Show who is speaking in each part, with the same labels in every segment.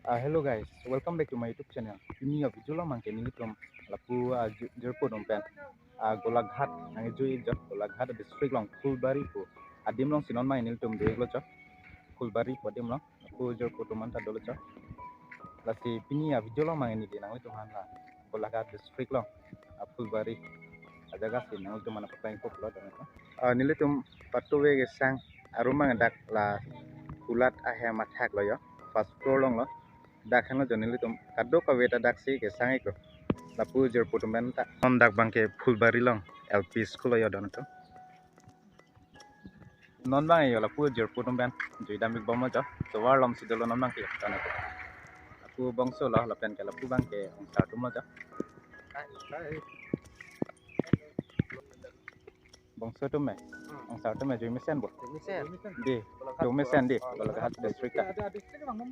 Speaker 1: Hello guys, welcome back to my YouTube channel. Ini ya video lang mangke nili tom lapu jerpo dompen Golaghat ang jui jo Golaghat district long Fulbari po adim long sinon mai nili tom deglo jo Fulbari po adim long lapu jerpo doman ta dolo jo lasi pini ya video lang mangke nili nang itu mana Golaghat district long Fulbari ajaga sin nang itu mana pakai po plot nili tom patuwe gesang arumang dak la kulat ahe mathak lo yo first floor long lo dakhan jonili tum kaddo ka beta daksi ke sangai ko lapu jer putumen ta om dak bangke Fulbari long LP school yo donato non bang yo lapu jer putumen jui damik bomo jo so war lom sidolo non bang ke donato lapu bangso lo lapen ke lapu bangke ong sartu mo jo bangso tume ong sartu me jui misen bo di jui misen di Golaghat district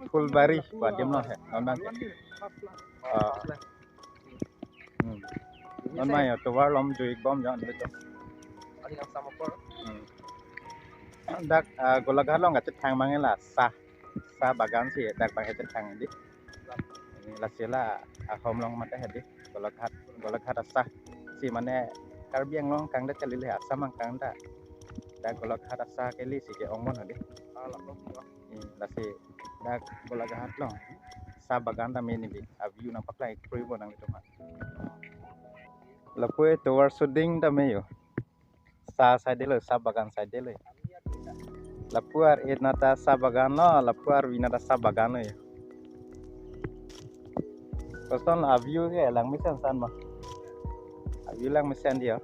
Speaker 1: Fulbari padim lo he non bang ke non mai to war lom jui bom jan beto dak Golaghat long gacet thang mangela sa bagan si dak bang gacet thang di ini lasila hom long mata hedi Golaghat sa si mane karbiang long kang da chalile asa mang kang da dak Golaghat sa keli si ke ongmon hedi lasi dak Golaghat long sa bagan da meni bi view nang paklai proibo nang itu mah lapue tower shooting da meyo sa side lo sa bagan side lo lapuar nata sa bagan lo lapuar winata sa bagan lo ya koston view ke lang misen san ma view lang misen dia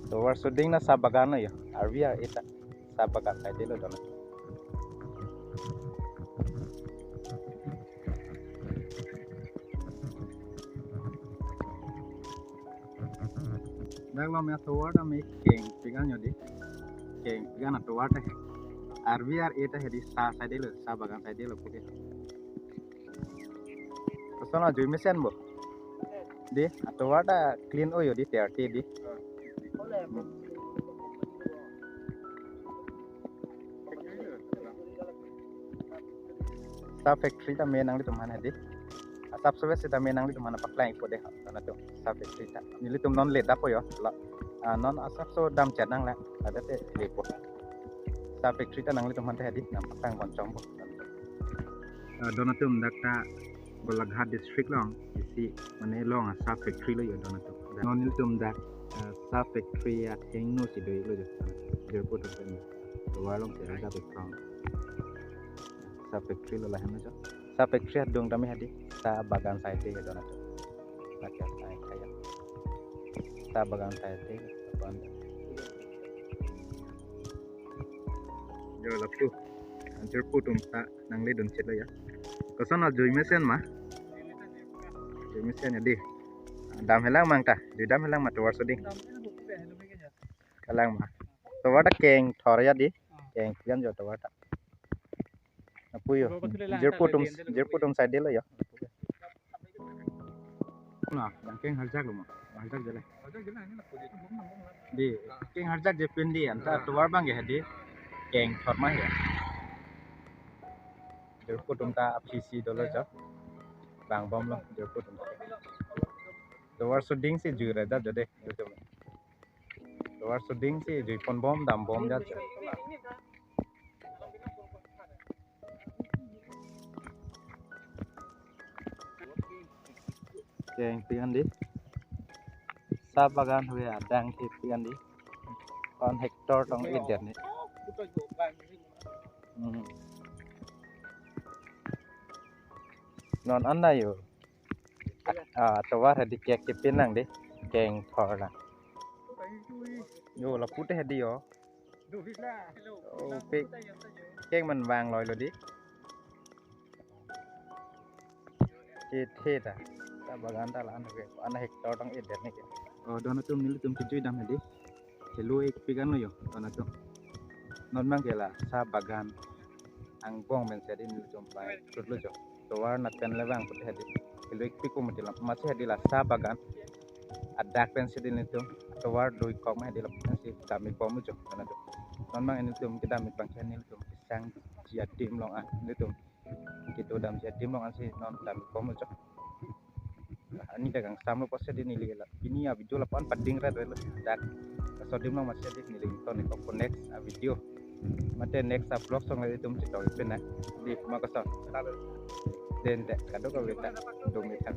Speaker 1: tower shooting na sa bagan lo ya arvia eta sa bagan side lo dono dak lo me tower da me keng pigan yo di keng pigan na tower ta arvia eta hedi sa side lo sa bagan side lo puke koston jui misen bo di tower da clean o yo di terti di sa factory ta menang di mana di asap service ta menang di mana paklai ko de na to sa factory ta nili tum non let apo yo non asap so dam chat nang la ada te lepo sa factory ta nang li tum han ta di nam pakang kon chong bo donatum dakta Golaghat district long isi mane long sa factory lo yo donatum non nili tum dak sa factory ya tengno si do lo jo jerpo to pen to walong se raga be from sa factory lo lahan jo sa factory dong tami hadi sa bagan side ke donato bagan side kaya sa bagan side ke kon jo lapu jerpo tum ta nang le don chet lo ya kosana joi mesen ma joi mesen ya di dam helang mang ta di dam helang ma to war soding kalang ma to wada keng thor ya di keng pian jo to wada puyo jerpo tum side lo ya nah yang keng harjak lo ma harjak jale di keng harjak je pindi anta to war bang ya di keng thor ma ya jerpo tum ta apisi dolo jo bang bom lo jerpo tum to war shooting si jure da jade to war shooting si jui pon bom dam bom ja keng pian di sa bagan huye adang ki pian di kon hektar tong idet ni non anda yo to war hedi kek ki pinang di keng thor la yo la pute hedi yo pe keng man wang loi lo di the ta sa bagan ta la an hektar tong idet ni ke donatum nili tum kijui dam hedi helu ek pigan lo yo donatum non mang ke la sa bagan ang bong men sedi nili tum pai tut lo jo to war na pen lewang pute hedi helu ek piku mutilam masih hedi la sa bagan adak pen sedi nili tum to war doi kok ma hedi la pensi dami pomu jo donatum non mang ini tum kita mit bang channel tum sang chia tim long an ini tum kita dam chia tim long an si non dam komo chok ani dagang samlo pose di nili la ini ya video la pan pading ra delo dak so dim long masih di nili to ni ko next video mate next vlog song la tum ci to pena di ma ko so den de kado ko weta do mi tan